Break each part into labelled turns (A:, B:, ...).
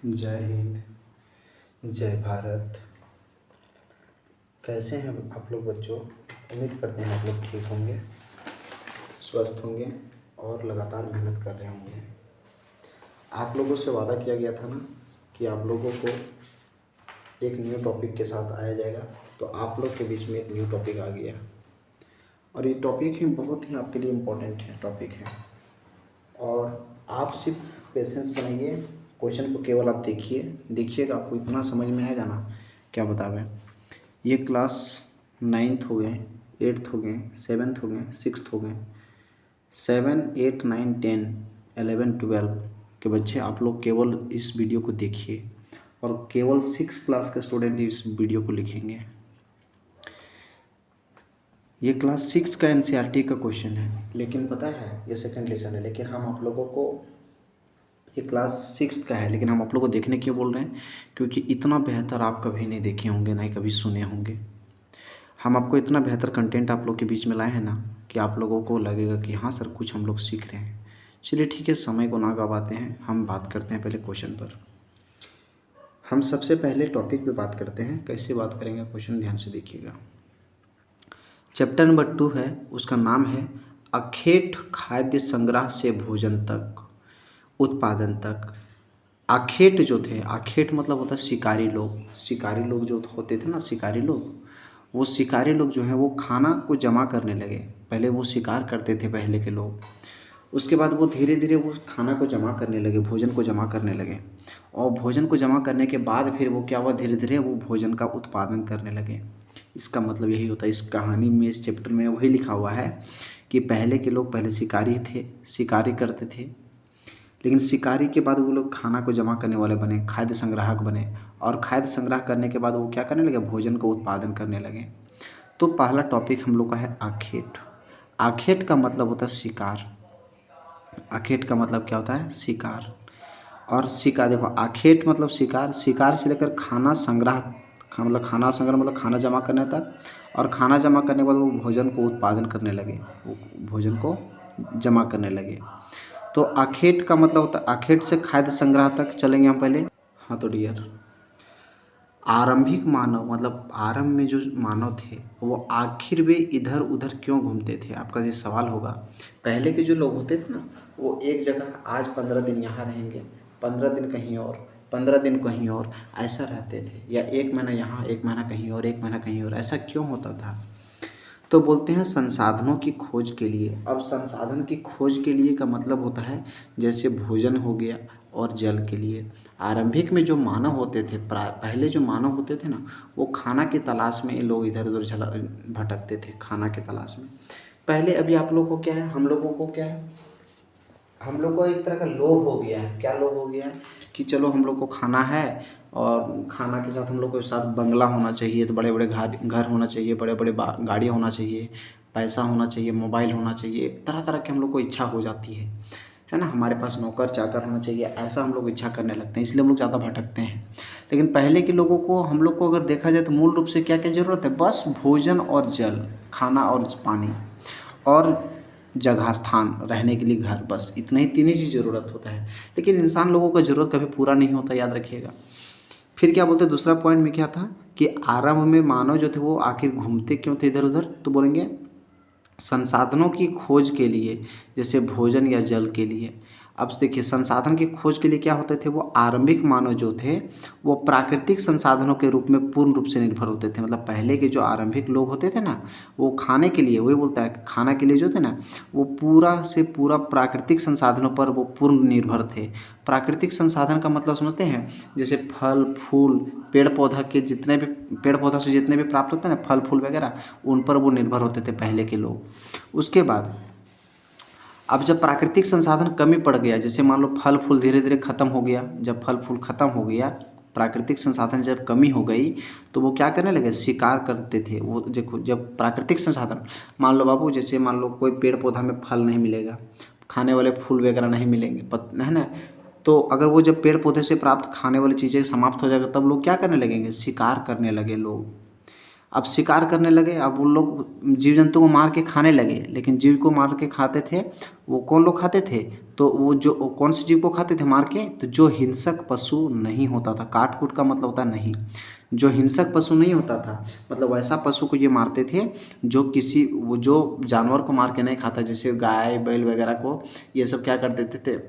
A: जय हिंद। जय भारत। कैसे हैं आप लोग बच्चों? उम्मीद करते हैं आप लोग ठीक होंगे, स्वस्थ होंगे और लगातार मेहनत कर रहे होंगे। आप लोगों से वादा किया गया था ना कि आप लोगों को एक न्यू टॉपिक के साथ आया जाएगा, तो आप लोग के बीच में एक न्यू टॉपिक आ गया और ये टॉपिक ही बहुत ही आपके लिए इम्पोर्टेंट है टॉपिक है। और आप सिर्फ पेशेंस बनाइए, क्वेश्चन को केवल आप देखिएगा, आपको इतना समझ में आएगा ना क्या बतावें। ये क्लास 9th हो गए, 8th हो गए, 7th हो गए, 6th हो गए, 7, 8, 9, 10, 11, 12 के बच्चे आप लोग केवल इस वीडियो को देखिए और केवल 6 क्लास के स्टूडेंट इस वीडियो को लिखेंगे। ये क्लास 6 का एनसीईआरटी का क्वेश्चन है, लेकिन पता है ये सेकंड लेसन है, लेकिन हम आप लोगों को ये क्लास 6 का है, लेकिन हम आप लोगों को देखने क्यों बोल रहे हैं? क्योंकि इतना बेहतर आप कभी नहीं देखे होंगे, ना ही कभी सुने होंगे। हम आपको इतना बेहतर कंटेंट आप लोग के बीच में लाए हैं ना कि आप लोगों को लगेगा कि हाँ सर कुछ हम लोग सीख रहे हैं। चलिए ठीक है, समय को ना गवाते हैं, हम बात करते हैं पहले क्वेश्चन पर। हम सबसे पहले टॉपिक पे बात करते हैं। कैसे बात करेंगे क्वेश्चन ध्यान से देखिएगा। चैप्टर नंबर 2 है, उसका नाम है अखेट खाद्य संग्रह से भोजन तक, उत्पादन तक। आखेट जो थे, आखेट मतलब होता है शिकारी लोग। शिकारी लोग जो होते थे ना, शिकारी लोग, वो शिकारी लोग जो हैं वो खाना को जमा करने लगे। पहले वो शिकार करते थे पहले के लोग, उसके बाद वो धीरे धीरे वो खाना को जमा करने लगे, भोजन को जमा करने लगे। और भोजन को जमा करने के बाद फिर वो क्या हुआ, धीरे धीरे वो भोजन का उत्पादन करने लगे। इसका मतलब यही होता है, इस कहानी में, इस चैप्टर में वही लिखा हुआ है कि पहले के लोग पहले शिकारी थे, शिकारी करते थे, लेकिन शिकारी के बाद वो लोग खाना को जमा करने वाले बने, खाद्य संग्राहक बने। और खाद्य संग्रह करने के बाद वो क्या करने लगे, भोजन को उत्पादन करने लगे। तो पहला टॉपिक हम लोग का है आखेट। आखेट का मतलब होता है शिकार। आखेट का मतलब क्या होता है, शिकार। और शिकार देखो, आखेट मतलब शिकार, शिकार से लेकर खाना संग्रह, मतलब खाना संग्रह मतलब खाना जमा करने तक। और खाना जमा करने के बाद वो भोजन को उत्पादन करने लगे, वो भोजन को जमा करने लगे। तो आखेट का मतलब होता है, आखेट से खाद्य संग्रह तक चलेंगे हम पहले। हाँ तो डियर, आरंभिक मानव मतलब आरंभ में जो मानव थे वो आखिर वे इधर उधर क्यों घूमते थे? आपका ये सवाल होगा। पहले के जो लोग होते थे ना, वो एक जगह आज 15 दिन यहाँ रहेंगे, 15 दिन कहीं और, 15 दिन कहीं और, ऐसा रहते थे। या 1 महीना यहाँ, 1 महीना कहीं और, 1 महीना कहीं और, ऐसा क्यों होता था? तो बोलते हैं संसाधनों की खोज के लिए। अब संसाधन की खोज के लिए का मतलब होता है जैसे भोजन हो गया और जल के लिए। आरंभिक में जो मानव होते थे, पहले जो मानव होते थे ना, वो खाना की तलाश में लोग इधर उधर चला भटकते थे, खाना की तलाश में। पहले अभी आप लोगों को क्या है, हम लोगों को क्या है, हम लोग को एक तरह का लोभ हो गया है। क्या लोभ हो गया है कि चलो हम लोग को खाना है और खाना के साथ हम लोग को साथ बंगला होना चाहिए, तो बड़े बड़े घर होना चाहिए, बड़े बड़े गाड़ियाँ होना चाहिए, पैसा होना चाहिए, मोबाइल होना चाहिए, तरह तरह की हम लोग को इच्छा हो जाती है ना। हमारे पास नौकर चाकर होना चाहिए, ऐसा हम लोग इच्छा करने लगते हैं, इसलिए हम लोग ज़्यादा भटकते हैं। लेकिन पहले के लोगों को, हम लोग को अगर देखा जाए तो मूल रूप से क्या क्या ज़रूरत है, बस भोजन और जल, खाना और पानी और जगह स्थान रहने के लिए घर, बस इतना ही, 3 ही चीज़ ज़रूरत होता है। लेकिन इंसान लोगों का ज़रूरत कभी पूरा नहीं होता, याद रखिएगा। फिर क्या बोलते हैं, दूसरा पॉइंट में क्या था कि आरंभ में मानव जो थे वो आखिर घूमते क्यों थे इधर उधर? तो बोलेंगे संसाधनों की खोज के लिए, जैसे भोजन या जल के लिए। अब देखिए, संसाधन की खोज के लिए क्या होते थे, वो आरंभिक मानव जो थे वो प्राकृतिक संसाधनों के रूप में पूर्ण रूप से निर्भर होते थे। मतलब पहले के जो आरंभिक लोग होते थे ना, वो खाने के लिए, वही बोलता है खाना के लिए जो थे ना, वो पूरा से पूरा प्राकृतिक संसाधनों पर वो पूर्ण निर्भर थे। प्राकृतिक संसाधन का मतलब समझते हैं, जैसे फल फूल, पेड़ पौधा के जितने भी, पेड़ पौधा से जितने भी प्राप्त होते हैं ना फल फूल वगैरह, उन पर वो निर्भर होते थे पहले के लोग। उसके बाद अब जब प्राकृतिक संसाधन कमी पड़ गया, जैसे मान लो फल फूल धीरे धीरे ख़त्म हो गया, जब फल फूल ख़त्म हो गया, प्राकृतिक संसाधन जब कमी हो गई, तो वो क्या करने लगे, शिकार करते थे। वो देखो, जब प्राकृतिक संसाधन, मान लो बाबू, जैसे मान लो कोई पेड़ पौधा में फल नहीं मिलेगा, खाने वाले फूल वगैरह नहीं मिलेंगे, है ना, तो अगर वो जब पेड़ पौधे से प्राप्त खाने वाली चीज़ें समाप्त हो जाएगा, तब लोग क्या करने लगेंगे, शिकार करने लगे लोग। अब शिकार करने लगे, अब वो लोग जीव जंतु को मार के खाने लगे, लेकिन जीव को मार के खाते थे वो कौन लोग खाते थे? तो वो जो कौन से जीव को खाते थे मार के? तो जो हिंसक पशु नहीं होता था। काट कूट का मतलब होता नहीं, जो हिंसक पशु नहीं होता था, मतलब वैसा पशु को ये मारते थे जो वो जो जानवर को मार के नहीं खाता, जैसे गाय बैल वगैरह को ये सब क्या कर देते थे,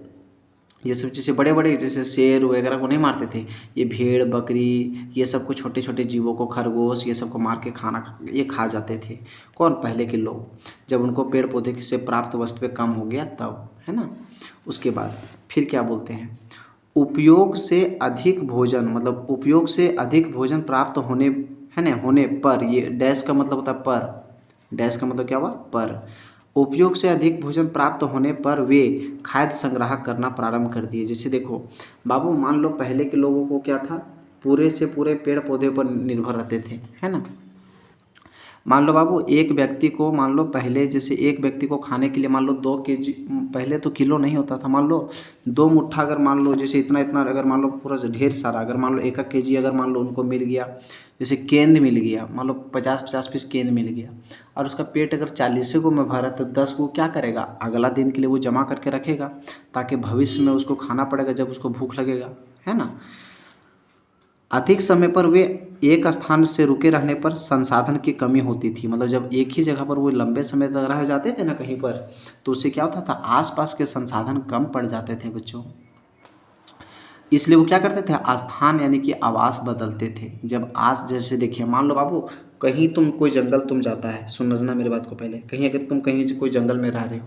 A: ये सब जैसे बड़े बड़े जैसे शेर वगैरह को नहीं मारते थे, ये भेड़ बकरी ये सब को, छोटे छोटे जीवों को, खरगोश ये सब को मार के ये खा जाते थे। कौन? पहले के लोग, जब उनको पेड़ पौधे से प्राप्त वस्तुएं कम हो गया तब, है ना। उसके बाद फिर क्या बोलते हैं, उपयोग से अधिक भोजन, मतलब उपयोग से अधिक भोजन प्राप्त होने, है ना, होने पर, ये डैश का मतलब होता है पर, डैश का मतलब क्या हुआ? पर। उपयोग से अधिक भोजन प्राप्त होने पर वे खाद्य संग्रह करना प्रारंभ कर दिए। जैसे देखो बाबू, मान लो पहले के लोगों को क्या था, पूरे से पूरे पेड़ पौधे पर निर्भर रहते थे, है ना। मान लो बाबू, एक व्यक्ति को, मान लो पहले जैसे एक व्यक्ति को खाने के लिए मान लो 2 kg, पहले तो किलो नहीं होता था, मान लो 2 मुट्ठा, अगर मान लो जैसे इतना इतना, अगर मान लो पूरा ढेर सारा, अगर मान लो 1 kg अगर मान लो उनको मिल गया, जैसे गेंद मिल गया, मान लो 50-50 पीस गेंद मिल गया, और उसका पेट अगर 40 को में भरा, तो 10 को क्या करेगा, अगला दिन के लिए वो जमा करके रखेगा, ताकि भविष्य में उसको खाना पड़ेगा जब उसको भूख लगेगा, है ना। अधिक समय पर वे एक स्थान से रुके रहने पर संसाधन की कमी होती थी, मतलब जब एक ही जगह पर वो लंबे समय तक रह जाते थे ना कहीं पर, तो उससे क्या होता था, आसपास के संसाधन कम पड़ जाते थे बच्चों। इसलिए वो क्या करते थे, स्थान यानी कि आवास बदलते थे। जब आज जैसे देखिए, मान लो बाबू कहीं तुम कोई जंगल तुम जाता है, समझना मेरी बात को पहले, कहीं अगर तुम कहीं कोई जंगल में रह रहे हो,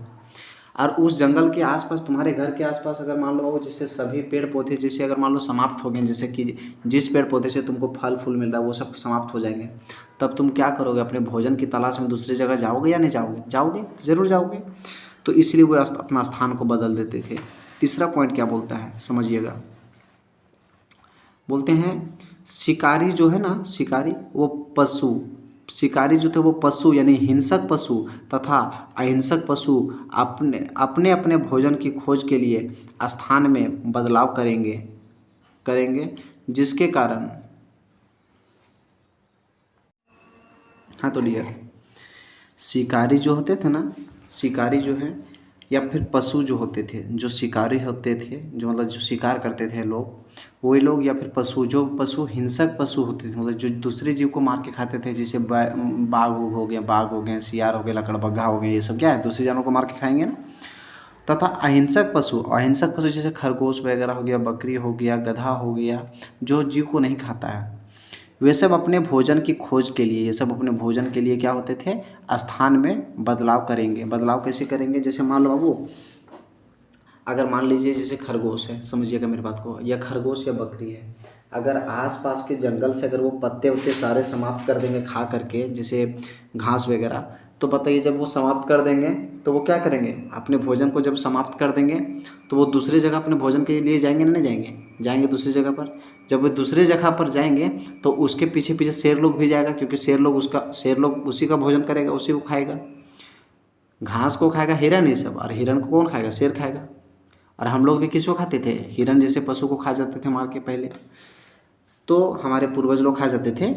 A: और उस जंगल के आसपास, तुम्हारे घर के आसपास अगर मान लो जैसे सभी पेड़ पौधे जैसे अगर मान लो समाप्त हो गए, जैसे कि जिस पेड़ पौधे से तुमको फल फूल मिल रहा है वो सब समाप्त हो जाएंगे, तब तुम क्या करोगे, अपने भोजन की तलाश में दूसरी जगह जाओगे या नहीं जाओगे? जाओगे, जरूर जाओगे। तो इसलिए वो अपना स्थान को बदल देते थे। तीसरा पॉइंट क्या बोलता है, समझिएगा। बोलते हैं शिकारी जो है ना, शिकारी वो पशु, शिकारी जो थे वो पशु यानी हिंसक पशु तथा अहिंसक पशु अपने अपने अपने भोजन की खोज के लिए स्थान में बदलाव करेंगे करेंगे जिसके कारण, हाँ तो डियर, शिकारी जो होते थे ना, शिकारी जो है या फिर पशु जो होते थे, जो शिकारी होते थे, जो मतलब जो शिकार करते थे लोग, वही लोग, या फिर पशु, जो पशु हिंसक पशु होते थे, मतलब जो दूसरे जीव को मार के खाते थे, जैसे बाघ हो गया, बाघ हो गए, सियार हो गया, लकड़बग्घा हो गए, ये सब क्या है, दूसरे जानवरों को मार के खाएंगे ना। तथा अहिंसक पशु, अहिंसक पशु जैसे खरगोश वगैरह हो गया, बकरी हो गया, गधा हो गया, जो जीव को नहीं खाता है, वे सब अपने भोजन की खोज के लिए, ये सब अपने भोजन के लिए क्या होते थे, स्थान में बदलाव करेंगे। बदलाव कैसे करेंगे, जैसे मान लो बाबू, अगर मान लीजिए जैसे खरगोश है, समझिएगा मेरी बात को, या खरगोश या बकरी है, अगर आसपास के जंगल से अगर वो पत्ते उत्ते सारे समाप्त कर देंगे खा करके, जैसे घास वगैरह, तो बताइए जब वो समाप्त कर देंगे तो वो क्या करेंगे, अपने भोजन को जब समाप्त कर देंगे तो वो दूसरी जगह अपने भोजन के लिए जाएंगे ना, नहीं जाएंगे? जाएंगे दूसरी जगह पर। जब वो दूसरी जगह पर जाएंगे तो उसके पीछे पीछे शेर लोग भी जाएगा, क्योंकि शेर लोग उसी का भोजन करेगा, उसी को खाएगा, घास को खाएगा हिरन ही सब, और हिरन को कौन खाएगा, शेर खाएगा। और हम लोग भी किसको खाते थे, हिरन जैसे पशु को खा जाते थे मार के पहले, तो हमारे पूर्वज लोग खा जाते थे।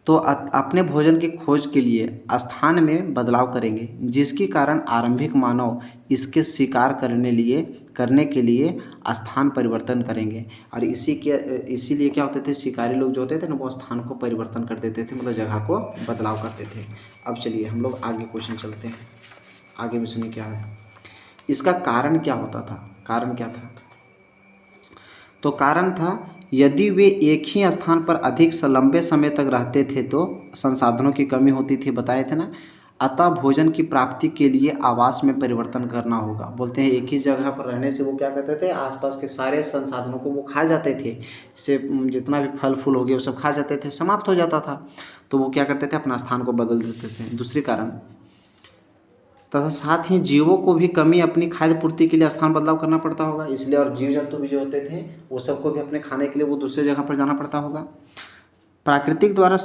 A: तो अपने भोजन की खोज के लिए स्थान में बदलाव करेंगे, जिसके कारण आरंभिक मानव इसके शिकार करने के लिए स्थान परिवर्तन करेंगे। और इसीलिए क्या होते थे, शिकारी लोग जो होते थे ना, वो स्थान को परिवर्तन कर देते थे, मतलब जगह को बदलाव करते थे। अब चलिए हम लोग आगे क्वेश्चन चलते हैं, आगे में सुनिए क्या है। इसका कारण क्या होता था, कारण क्या था? तो कारण था, यदि वे एक ही स्थान पर अधिक लंबे समय तक रहते थे तो संसाधनों की कमी होती थी, बताए थे ना। अतः भोजन की प्राप्ति के लिए आवास में परिवर्तन करना होगा। बोलते हैं एक ही जगह पर रहने से वो क्या करते थे, आसपास के सारे संसाधनों को वो खा जाते थे, जैसे जितना भी फल फूल हो गया वो सब खा जाते थे, समाप्त हो जाता था। तो वो क्या करते थे, अपना स्थान को बदल देते थे। दूसरी कारण, तथा साथ ही जीवों को भी कमी अपनी खाद्य पूर्ति के लिए स्थान बदलाव करना पड़ता होगा, इसलिए। और जीव जंतु भी जो होते थे वो सबको भी अपने खाने के लिए वो दूसरे जगह पर जाना पड़ता होगा। प्राकृतिक द्वारा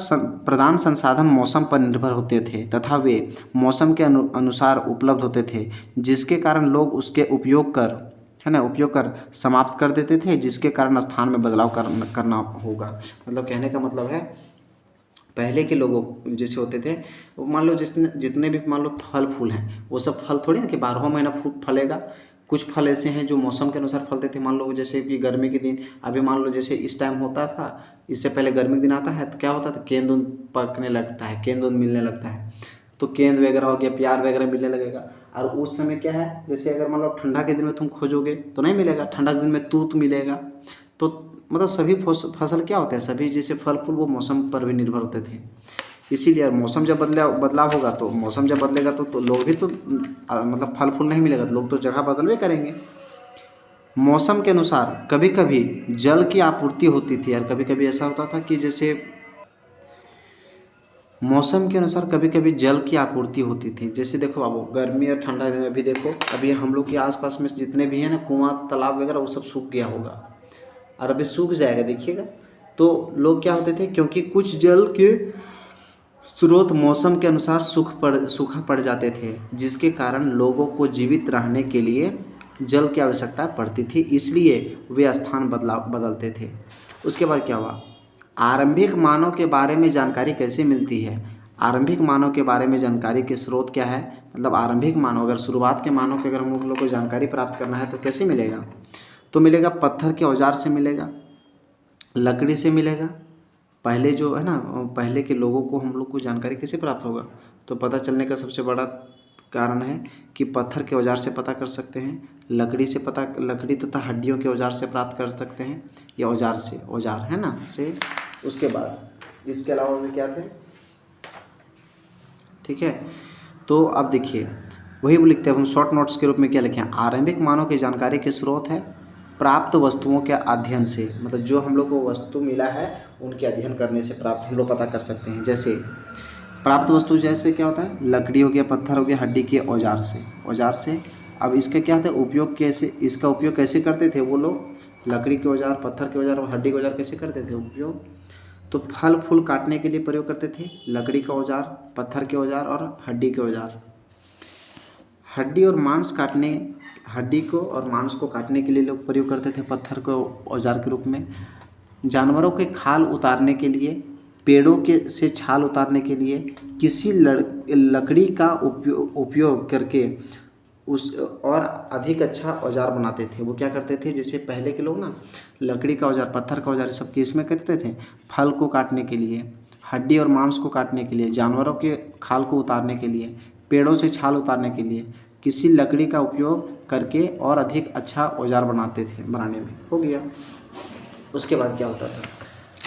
A: प्रदान संसाधन मौसम पर निर्भर होते थे तथा वे मौसम के अनुसार उपलब्ध होते थे, जिसके कारण लोग उसके उपयोग कर समाप्त कर देते थे, जिसके कारण स्थान में बदलाव करना होगा। मतलब कहने का मतलब है पहले के लोगों जैसे होते थे, वो मान लो जितने भी मान लो फल फूल हैं, वो सब फल थोड़ी ना कि 12वां महीना फलेगा। कुछ फल ऐसे हैं जो मौसम के अनुसार फलते थे। मान लो जैसे कि गर्मी के दिन, अभी मान लो जैसे इस टाइम होता था, इससे पहले गर्मी के दिन आता है तो क्या होता था, केंद उंद पकने लगता है, केंद उंद मिलने लगता है, तो केंद वगैरह हो गया, प्यार वगैरह मिलने लगेगा। और उस समय क्या है, जैसे अगर मान लो ठंडा के दिन में तुम खोजोगे तो नहीं मिलेगा, ठंडा के दिन में तूत मिलेगा। तो मतलब सभी फसल क्या होते हैं, सभी जैसे फल फूल वो मौसम पर भी निर्भर होते थे। इसीलिए मौसम जब बदलाव होगा, तो मौसम जब बदलेगा तो लोग भी तो मतलब फल फूल नहीं मिलेगा तो लोग तो जगह बदलवे करेंगे। मौसम के अनुसार कभी कभी जल की आपूर्ति होती थी, और कभी कभी ऐसा होता था कि जैसे मौसम के अनुसार कभी कभी जल की आपूर्ति होती थी। जैसे देखो बाबू, गर्मी और ठंडा में भी देखो, अभी हम लोग के आसपास में जितने भी हैं ना कुआं तालाब वगैरह, वो सब सूख गया होगा और अभी सूख जाएगा देखिएगा। तो लोग क्या होते थे, क्योंकि कुछ जल के स्रोत मौसम के अनुसार सूखा पड़ जाते थे, जिसके कारण लोगों को जीवित रहने के लिए जल की आवश्यकता पड़ती थी, इसलिए वे स्थान बदलते थे। उसके बाद क्या हुआ, आरंभिक मानव के बारे में जानकारी कैसे मिलती है। आरंभिक मानव के बारे में जानकारी के स्रोत क्या है, मतलब आरंभिक मानव, अगर शुरुआत के मानव की अगर हम लोग को जानकारी प्राप्त करना है तो कैसे मिलेगा, तो मिलेगा पत्थर के औजार से मिलेगा, लकड़ी से मिलेगा। पहले जो है ना, पहले के लोगों को हम लोग को जानकारी कैसे प्राप्त होगा, तो पता चलने का सबसे बड़ा कारण है कि पत्थर के औजार से पता कर सकते हैं, लकड़ी तथा हड्डियों के औजार से प्राप्त कर सकते हैं, या औजार है ना से। उसके बाद इसके अलावा भी क्या थे, ठीक है। तो अब देखिए, वही वो लिखते हैं हम शॉर्ट नोट्स के रूप में, क्या लिखें, आरंभिक मानव की जानकारी के स्रोत है प्राप्त वस्तुओं के अध्ययन से, मतलब जो हम लोग को वस्तु मिला है उनके अध्ययन करने से प्राप्त हम लोग पता कर सकते हैं। जैसे प्राप्त वस्तु जैसे क्या होता है, लकड़ी हो गया, पत्थर हो गया, हड्डी के औजार से। अब इसका क्या होता है उपयोग, इसका उपयोग कैसे करते थे वो लोग, लकड़ी के औजार, पत्थर के औजार और हड्डी के औजार कैसे करते थे उपयोग, तो फल फूल काटने के लिए प्रयोग करते थे लकड़ी का औजार, पत्थर के औजार और हड्डी के औजार। हड्डी को और मांस को काटने के लिए लोग प्रयोग करते थे पत्थर को औजार के रूप में। जानवरों के खाल उतारने के लिए, पेड़ों के से छाल उतारने के लिए किसी लकड़ी का उपयोग करके उस और अधिक अच्छा औजार बनाते थे। वो क्या करते थे, जैसे पहले के लोग ना लकड़ी का औजार, पत्थर का औजार सब किस में करते थे, फल को काटने के लिए, हड्डी और मांस को काटने के लिए, जानवरों के खाल को उतारने के लिए, पेड़ों से छाल उतारने के लिए किसी लकड़ी का उपयोग करके और अधिक अच्छा औजार बनाने में हो गया। उसके बाद क्या होता था,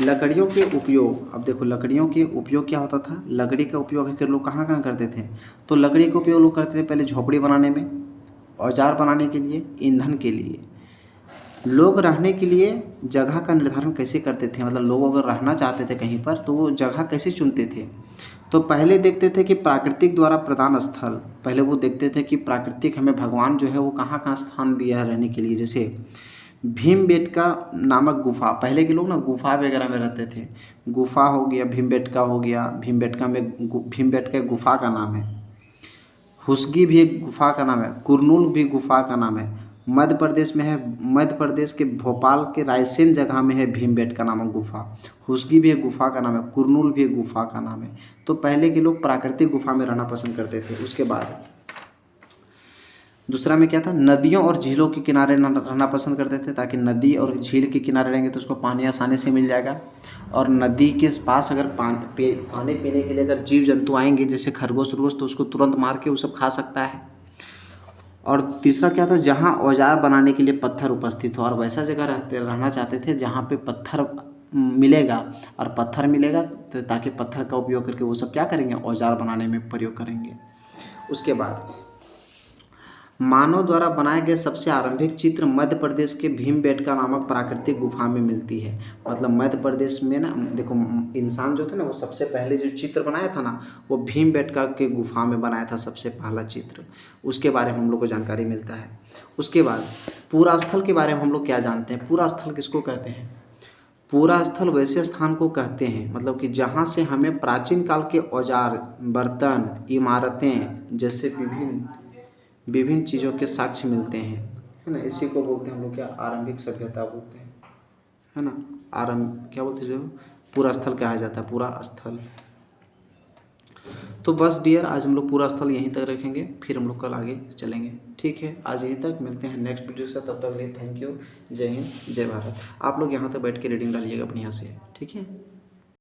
A: लकड़ियों के उपयोग। अब देखो लकड़ियों के उपयोग क्या होता था, लकड़ी का उपयोग आखिर लोग कहाँ कहाँ करते थे, तो लकड़ी का उपयोग लोग करते थे पहले झोपड़ी बनाने में, औजार बनाने के लिए, ईंधन के लिए। लोग रहने के लिए जगह का निर्धारण कैसे करते थे, मतलब लोग अगर रहना चाहते थे कहीं पर तो वो जगह कैसे चुनते थे, तो पहले देखते थे कि प्राकृतिक द्वारा प्रदान स्थल, पहले वो देखते थे कि प्राकृतिक हमें भगवान जो है वो कहाँ कहाँ स्थान दिया है रहने के लिए। जैसे भीमबेटका नामक गुफा, पहले के लोग ना गुफा वगैरह में रहते थे, गुफा हो गया, भीमबेटका हो गया, भीमबेटका एक गुफा का नाम है, हुसगी भी एक गुफा का नाम है, कुरनूल भी गुफा का नाम है, मध्य प्रदेश में है, मध्य प्रदेश के भोपाल के रायसेन जगह में है भीमबेटका नामक गुफा, हुसगी भी एक गुफा का नाम है, कुरनूल भी एक गुफा का नाम है। तो पहले के लोग प्राकृतिक गुफा में रहना पसंद करते थे। उसके बाद दूसरा में क्या था, नदियों और झीलों के किनारे रहना पसंद करते थे, ताकि नदी और झील के किनारे रहेंगे तो उसको पानी आसानी से मिल जाएगा, और नदी के पास अगर पानी पीने के लिए अगर जीव जंतु आएंगे जैसे खरगोश उरगोश, तो उसको तुरंत मार के वो सब खा सकता है। और तीसरा क्या था, जहाँ औजार बनाने के लिए पत्थर उपस्थित हो, और वैसा जगह रहना चाहते थे जहाँ पे पत्थर मिलेगा, और पत्थर मिलेगा तो ताकि पत्थर का उपयोग करके वो सब क्या करेंगे, औजार बनाने में प्रयोग करेंगे। उसके बाद मानव द्वारा बनाए गए सबसे आरंभिक चित्र मध्य प्रदेश के भीमबेटका नामक प्राकृतिक गुफा में मिलती है। मतलब मध्य प्रदेश में ना देखो, इंसान जो थे ना वो सबसे पहले जो चित्र बनाया था ना, वो भीमबेटका के गुफा में बनाया था सबसे पहला चित्र। उसके बारे में हम लोग को जानकारी मिलता है। उसके बाद पूरा स्थल के बारे में हम लोग क्या जानते हैं, पूरा स्थल किसको कहते हैं, पूरा स्थल वैसे स्थान को कहते हैं मतलब कि जहाँ से हमें प्राचीन काल के औजार, बर्तन, इमारतें जैसे विभिन्न चीज़ों के साक्ष्य मिलते हैं, है ना। इसी को बोलते हैं हम लोग क्या, आरंभिक सभ्यता बोलते हैं, है ना। क्या बोलते हैं, जो पूरा स्थल कहा जाता है, पूरा स्थल। तो बस डियर, आज हम लोग पूरा स्थल यहीं तक रखेंगे, फिर हम लोग कल आगे चलेंगे। ठीक है, आज यहीं तक, मिलते हैं नेक्स्ट वीडियो से। तब तक के लिए थैंक यू। जय हिंद, जय भारत। आप लोग यहाँ तक बैठ के रीडिंग डालिएगा अपने यहाँ से, ठीक है।